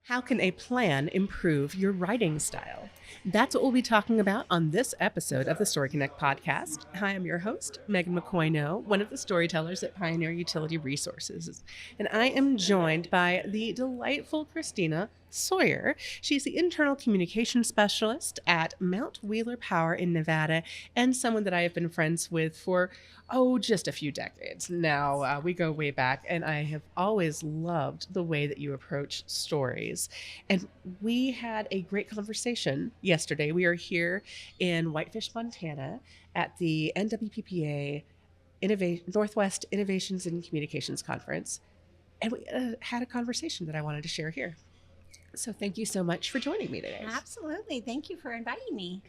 How can a plan improve your writing style? That's what we'll be talking about on this episode of the Story Connect podcast. Hi, I'm your host, Megan McCoy-No, one of the storytellers at Pioneer Utility Resources. And I am joined by the delightful Christina Sawyer. She's the internal communication specialist at Mount Wheeler Power in Nevada, and someone that I have been friends with for, just a few decades. Now, we go way back, and I have always loved the way that you approach stories. And we had a great conversation yesterday. We are here in Whitefish, Montana at the NWPPA Northwest Innovations in Communications Conference. And we had a conversation that I wanted to share here. So thank you so much for joining me today. Absolutely. Thank you for inviting me.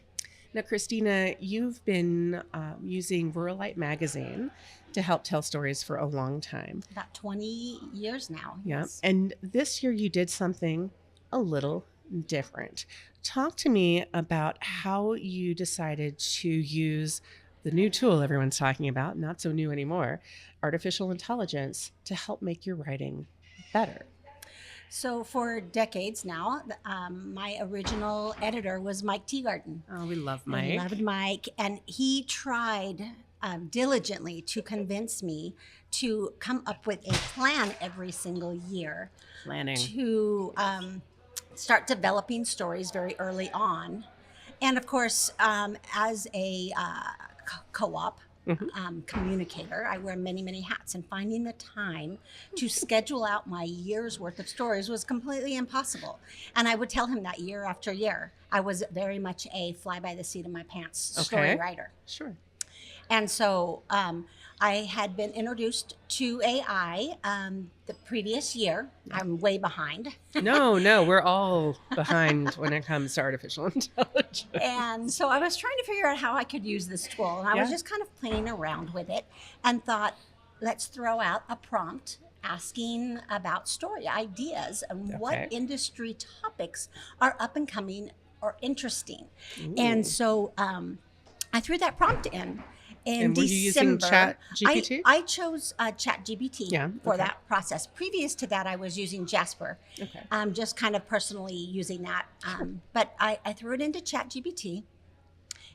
Now, Christina, you've been using Ruralite magazine to help tell stories for a long time. About 20 years now. Yeah. Yes. And this year you did something a little different. Talk to me about how you decided to use the new tool everyone's talking about, not so new anymore, artificial intelligence, to help make your writing better. So for decades now, my original editor was Mike Teagarden. Oh, we love Mike. I loved Mike. And he tried diligently to convince me to come up with a plan every single year. Planning. To start developing stories very early on. And of course, as a co-op, communicator, I wear many, many hats, and finding the time to schedule out my year's worth of stories was completely impossible. And I would tell him that year after year. I was very much a fly by the seat of my pants story writer. Sure. And so I had been introduced to AI the previous year. I'm way behind. No, we're all behind when it comes to artificial intelligence. And so I was trying to figure out how I could use this tool. And I was just kind of playing around with it and thought, let's throw out a prompt asking about story ideas and what industry topics are up and coming or interesting. Ooh. And so I threw that prompt in. In December, were you using ChatGPT? I chose ChatGPT for that process. Previous to that, I was using Jasper, just kind of personally using that. But I threw it into ChatGPT,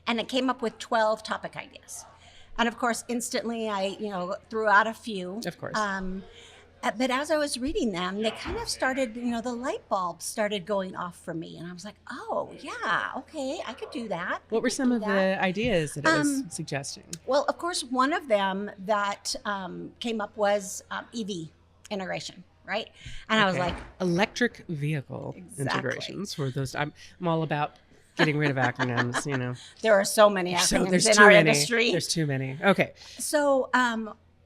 and it came up with 12 topic ideas. And of course, instantly, I threw out a few. Of course. But as I was reading them, they kind of started, the light bulbs started going off for me. And I was like, oh, yeah, okay, I could do that. What were some of the ideas that it was suggesting? Well, of course, one of them that came up was EV integration, right? And I was like... Electric vehicle integrations for those. I'm all about getting rid of acronyms, There are so many acronyms in our industry. There's too many. Okay. So...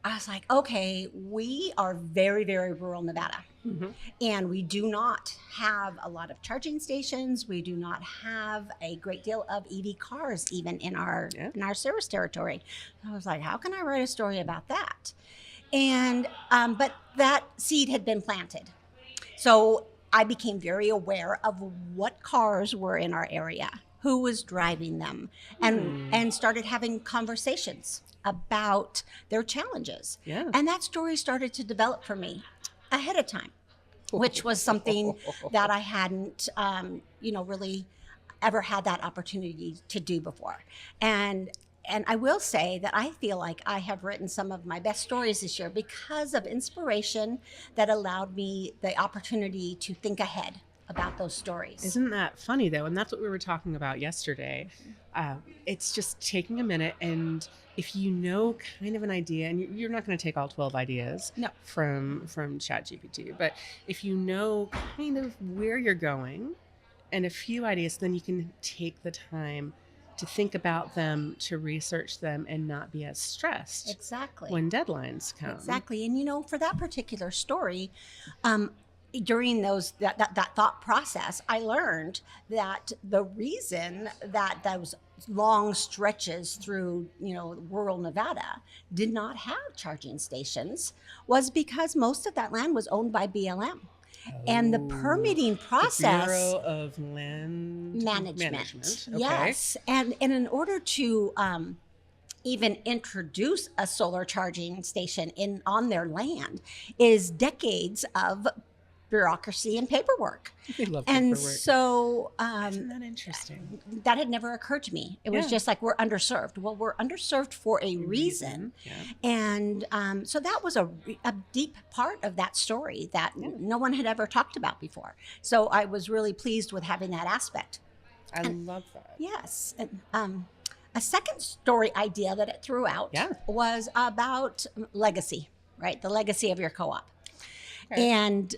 I was like, okay, we are very, very rural Nevada. Mm-hmm. And we do not have a lot of charging stations. We do not have a great deal of EV cars even in our service territory. I was like, how can I write a story about that? And but that seed had been planted. So I became very aware of what cars were in our area, who was driving them, and started having conversations about their challenges. Yeah. And that story started to develop for me ahead of time, which was something that I hadn't, really ever had that opportunity to do before. And I will say that I feel like I have written some of my best stories this year because of inspiration that allowed me the opportunity to think ahead about those stories. Isn't that funny, though? And that's what we were talking about yesterday. It's just taking a minute, and if you know kind of an idea, and you're not going to take all 12 ideas from ChatGPT, but if you know kind of where you're going and a few ideas, then you can take the time to think about them, to research them, and not be as stressed when deadlines come. Exactly. And, for that particular story, during that thought process, I learned that the reason that those long stretches through rural Nevada did not have charging stations was because most of that land was owned by BLM. And the permitting process, the Bureau of Land Management. Okay. Yes, and in order to even introduce a solar charging station on their land is decades of bureaucracy and paperwork. I love And paperwork. so Isn't that interesting? that had never occurred to me. It was just like, we're underserved. Well, we're underserved for a reason. Yeah. And so that was a deep part of that story that no one had ever talked about before. So I was really pleased with having that aspect. I love that. Yes. And, a second story idea that it threw out was about legacy, right? The legacy of your co-op. Okay. And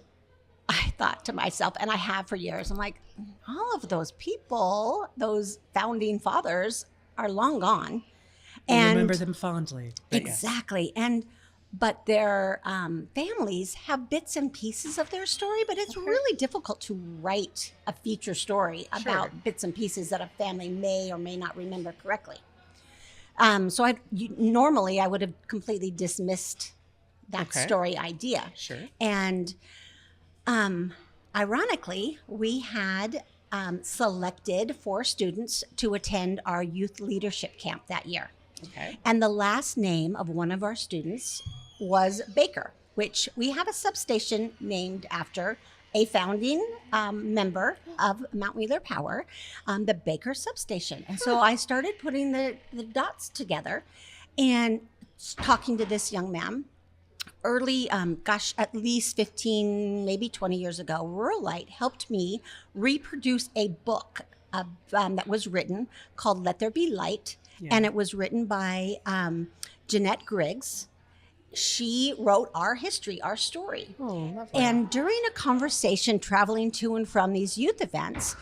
I thought to myself, and I have for years, I'm like, all of those people, those founding fathers, are long gone. I remember them fondly. Exactly. But their families have bits and pieces of their story, but it's really difficult to write a feature story about bits and pieces that a family may or may not remember correctly. So normally I would have completely dismissed that story idea. Sure. And ironically, we had selected 4 students to attend our youth leadership camp that year. Okay. And the last name of one of our students was Baker, which we have a substation named after a founding member of Mount Wheeler Power, the Baker substation. And so I started putting the dots together and talking to this young man. Early, at least 15, maybe 20 years ago, Ruralite helped me reproduce a book that was written called Let There Be Light. Yeah. And it was written by Jeanette Griggs. She wrote our history, our story. Oh, lovely. And during a conversation traveling to and from these youth events,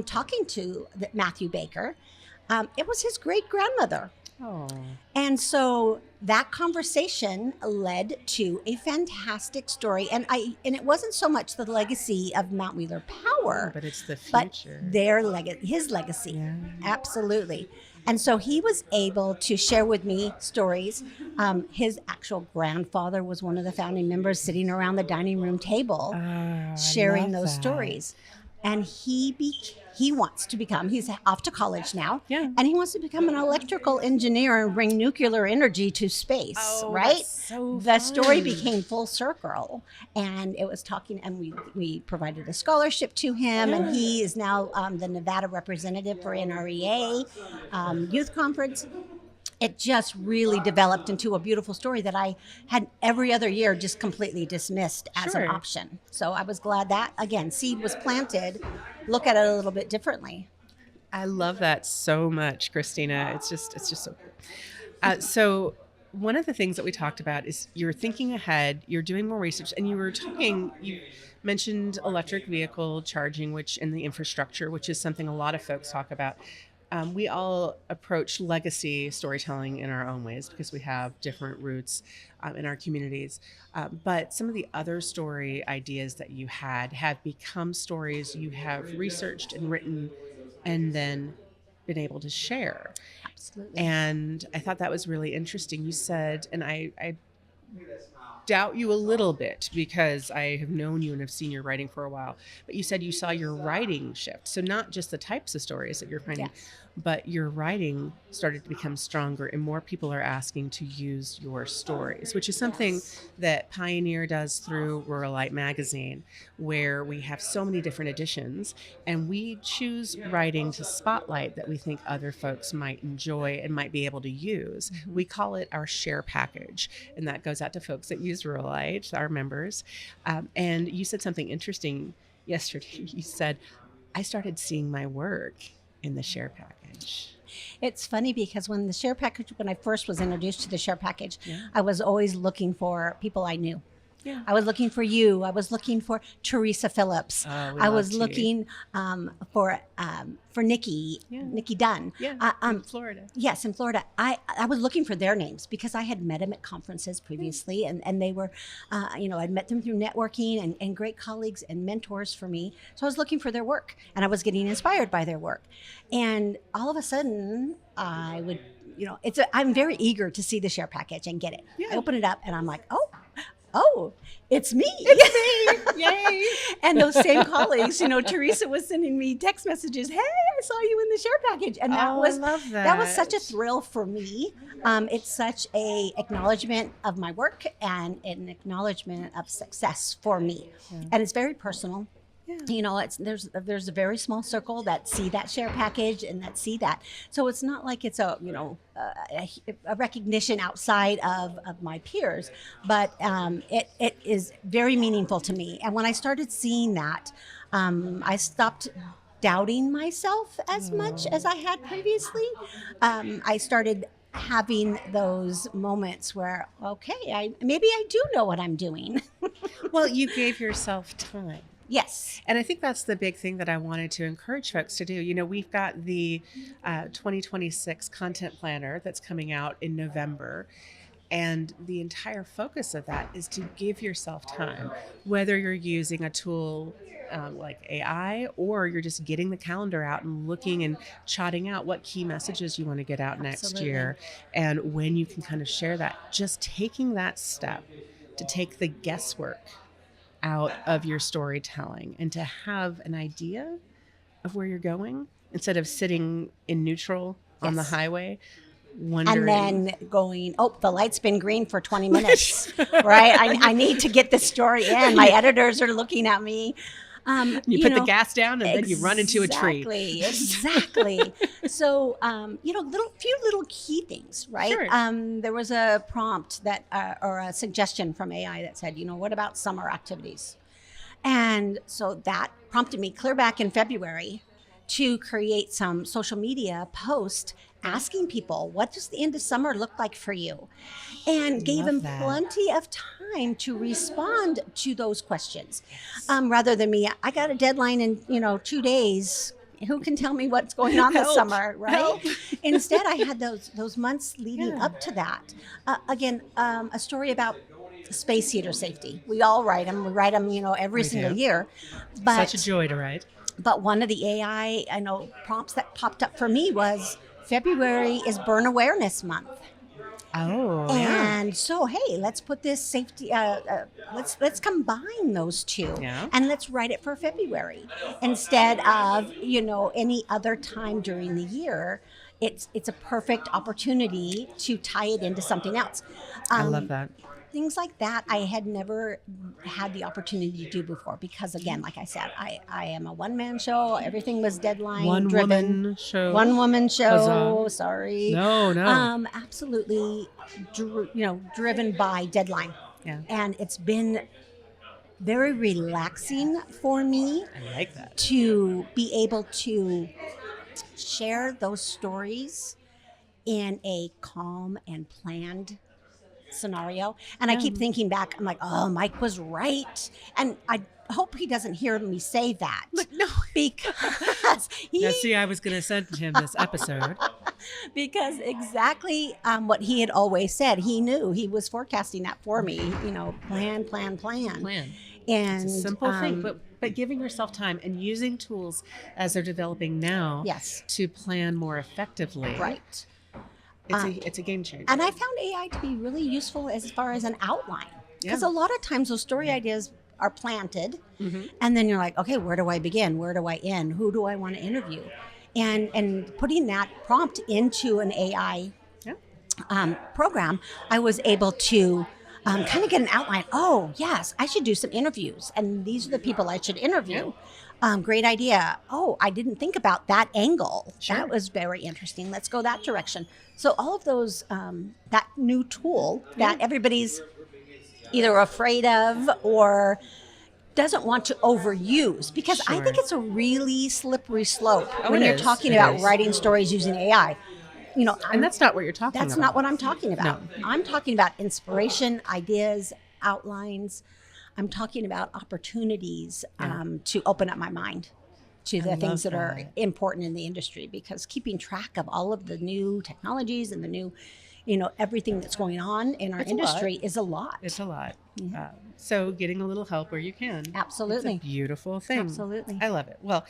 talking to Matthew Baker, it was his great-grandmother. Oh. And so that conversation led to a fantastic story. And it wasn't so much the legacy of Mount Wheeler Power, but it's the future. But his legacy. Yeah. Absolutely. And so he was able to share with me stories. His actual grandfather was one of the founding members, sitting around the dining room table, sharing those stories. And he wants to become, he's off to college now, and he wants to become an electrical engineer and bring nuclear energy to space, right? That's so the fun. Story became full circle, and it was talking, and we provided a scholarship to him, and he is now the Nevada representative for NREA Youth Conference. It just really developed into a beautiful story that I had every other year just completely dismissed as an option. So I was glad that, again, seed was planted. Look at it a little bit differently. I love that so much, Christina. It's just so cool. So one of the things that we talked about is you're thinking ahead, you're doing more research, and you mentioned electric vehicle charging, which in the infrastructure, which is something a lot of folks talk about. We all approach legacy storytelling in our own ways because we have different roots in our communities. But some of the other story ideas that you had have become stories you have researched and written and then been able to share. Absolutely. And I thought that was really interesting. You said, and I doubt you a little bit because I have known you and have seen your writing for a while, but you said you saw your writing shift. So not just the types of stories that you're finding, but your writing started to become stronger and more people are asking to use your stories, which is something that Pioneer does through Ruralite magazine, where we have so many different editions and we choose writing to spotlight that we think other folks might enjoy and might be able to use. Mm-hmm. We call it our share package, and that goes out to folks that use Ruralite, our members. And you said something interesting yesterday. You said, I started seeing my work in the share package. It's funny because when I first was introduced to the share package, I was always looking for people I knew. Yeah. I was looking for you. I was looking for Teresa Phillips. I was looking for Nikki Dunn. Yeah, in Florida. Yes, in Florida. I was looking for their names because I had met them at conferences previously, and they were, I'd met them through networking and great colleagues and mentors for me. So I was looking for their work, and I was getting inspired by their work. And all of a sudden, I would, I'm very eager to see the share package and get it. Yeah. I open it up, and I'm like, oh, oh, it's me. It's me. Yay. And those same colleagues, Teresa was sending me text messages. Hey, I saw you in the share package. And I love that. That was such a thrill for me. It's such a acknowledgement of my work and an acknowledgement of success for me. Yeah. And it's very personal. Yeah. There's a very small circle that see that share package and that see that. So it's not like it's a recognition outside of my peers, but it is very meaningful to me. And when I started seeing that, I stopped doubting myself as much as I had previously. I started having those moments where, okay, maybe I do know what I'm doing. Well, you gave yourself time. Yes. And I think that's the big thing that I wanted to encourage folks to do. We've got the 2026 content planner that's coming out in November. And the entire focus of that is to give yourself time, whether you're using a tool like AI or you're just getting the calendar out and looking and jotting out what key messages you want to get out next year. And when you can kind of share that, just taking that step to take the guesswork out of your storytelling and to have an idea of where you're going instead of sitting in neutral on the highway wondering. And then going, the light's been green for 20 minutes, right? I need to get this story in. My editors are looking at me. You put the gas down and then you run into a tree. Exactly. So, few little key things, right? Sure. There was a prompt that, or a suggestion from AI that said, what about summer activities? And so that prompted me clear back in February to create some social media post asking people, what does the end of summer look like for you? And gave them plenty of time to respond to those questions. Rather than me, I got a deadline in, 2 days. Who can tell me what's going on this summer, right? Help. Instead, I had those months leading up to that. Again, a story about space heater safety. We all write them. We write them, every single year. But such a joy to write. But one of the AI, prompts that popped up for me was February is Burn Awareness Month. Oh, and so, hey, let's put this safety. Let's combine those two, and let's write it for February instead of any other time during the year. It's a perfect opportunity to tie it into something else. I love that. Things like that I had never had the opportunity to do before because, again, like I said, I am a one-man show. Everything was deadline driven. One woman show. Huzzah. Sorry. No. Absolutely, driven by deadline. Yeah. And it's been very relaxing for me. I like that. To be able to share those stories in a calm and planned scenario. And I keep thinking back, I'm like, Mike was right. And I hope he doesn't hear me say that. No. Because I was going to send him this episode. Because exactly what he had always said, he knew. He was forecasting that for me, plan. And it's a simple thing, but giving yourself time and using tools as they're developing now to plan more effectively. Right. It's a game changer. And I found AI to be really useful as far as an outline. Because a lot of times those story ideas are planted. Mm-hmm. And then you're like, okay, where do I begin? Where do I end? Who do I want to interview? And putting that prompt into an AI program, I was able to kind of get an outline. Oh, yes, I should do some interviews. And these are the people I should interview. Great idea. Oh, I didn't think about that angle. Sure. That was very interesting. Let's go that direction. So all of those, that new tool that everybody's either afraid of or doesn't want to overuse, because I think it's a really slippery slope when you're talking about writing stories using AI. And that's not what you're talking about. That's not what I'm talking about. No. I'm talking about inspiration, ideas, outlines. I'm talking about opportunities to open up my mind to the things that are important in the industry, because keeping track of all of the new technologies and the new, everything that's going on in our industry is a lot. It's a lot. Yeah. So getting a little help where you can. Absolutely. It's a beautiful thing. Absolutely. I love it. Well,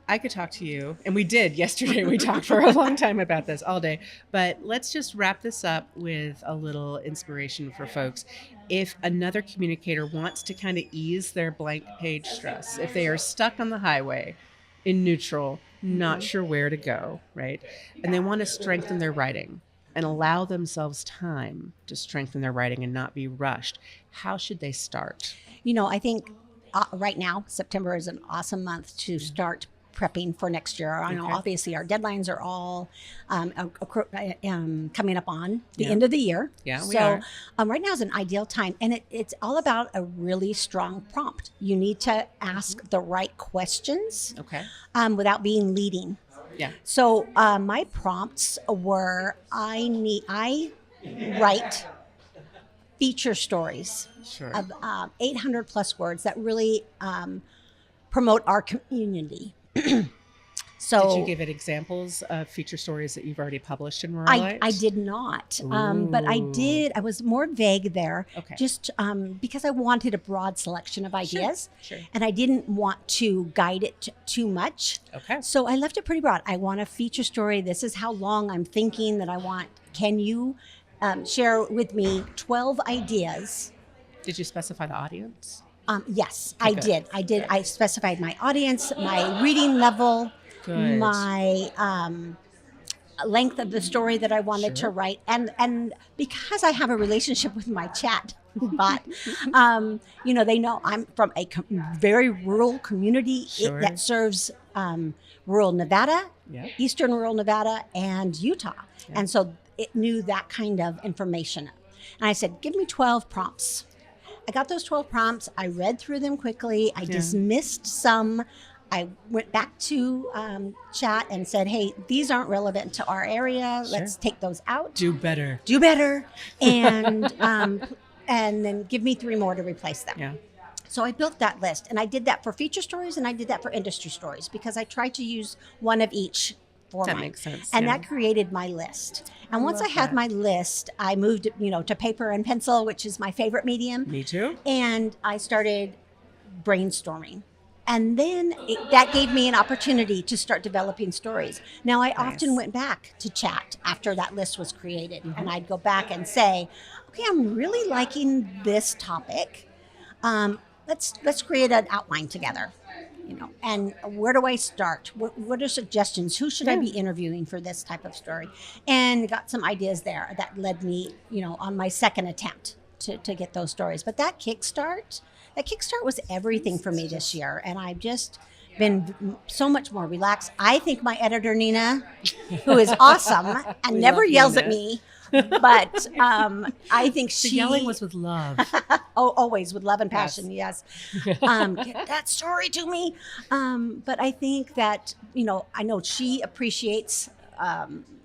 I could talk to you, and we did yesterday. We talked for a long time about this all day. But let's just wrap this up with a little inspiration for folks. If another communicator wants to kind of ease their blank page stress, if they are stuck on the highway in neutral, not sure where to go, right? And they want to strengthen their writing and allow themselves time to strengthen their writing and not be rushed, how should they start? I think right now, September is an awesome month to start prepping for next year. I know obviously our deadlines are all coming up on the end of the year. Yeah, we so are. Right now is an ideal time, and it's all about a really strong prompt. You need to ask the right questions without being leading. Yeah. So my prompts were I write feature stories of 800 plus words that really promote our community. So did you give it examples of feature stories that you've already published in Ruralite? I did not, but I was more vague there, just because I wanted a broad selection of ideas, and I didn't want to guide it too much. So I left it pretty broad. I want a feature story. This is how long I'm thinking that I want. Can you share with me 12 ideas? Did you specify the audience? Yes, I did. I specified my audience, my reading level, my length of the story that I wanted to write. And because I have a relationship with my chat bot, they know I'm from a very rural community that serves rural Nevada, eastern rural Nevada, and Utah. And so it knew that kind of information. And I said, give me 12 prompts. I got those 12 prompts. I read through them quickly. I dismissed some. I went back to chat and said, hey, these aren't relevant to our area. Let's take those out. Do better. And then give me 3 more to replace them. Yeah. So I built that list. And I did that for feature stories, and I did that for industry stories, because I tried to use one of each. That makes sense. And that created my list. And once I had my list, I moved, to paper and pencil, which is my favorite medium. Me too. And I started brainstorming. And then that gave me an opportunity to start developing stories. Now, I often went back to chat after that list was created. And I'd go back and say, okay, I'm really liking this topic. Let's create an outline together. And where do I start? What are suggestions? Who should I be interviewing for this type of story? And got some ideas there that led me, on my second attempt to get those stories. But that kickstart was everything for me this year. And I've just been so much more relaxed. I think my editor, Nina, who is awesome and never yells at me, but I think the yelling was with love. Always with love and passion. Yes. Get that story to me. But I think that, I know she appreciates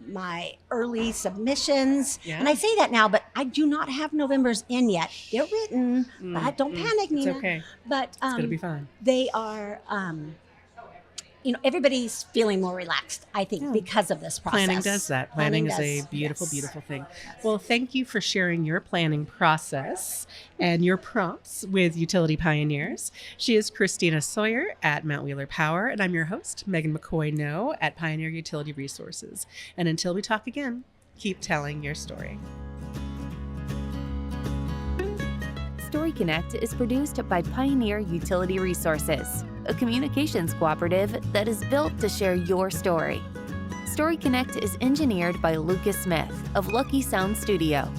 my early submissions. Yeah. And I say that now, but I do not have November's in yet. They're written, but don't panic, Nina. It's okay. But it's going to be fine. They are... everybody's feeling more relaxed, I think, because of this process. Planning does that. Planning is a beautiful, beautiful thing. Well, thank you for sharing your planning process and your prompts with Utility Pioneers. She is Christina Sawyer at Mount Wheeler Power, and I'm your host, Megan McCoy-No at Pioneer Utility Resources. And until we talk again, keep telling your story. Story Connect is produced by Pioneer Utility Resources, a communications cooperative that is built to share your story. Story Connect is engineered by Lucas Smith of Lucky Sound Studio.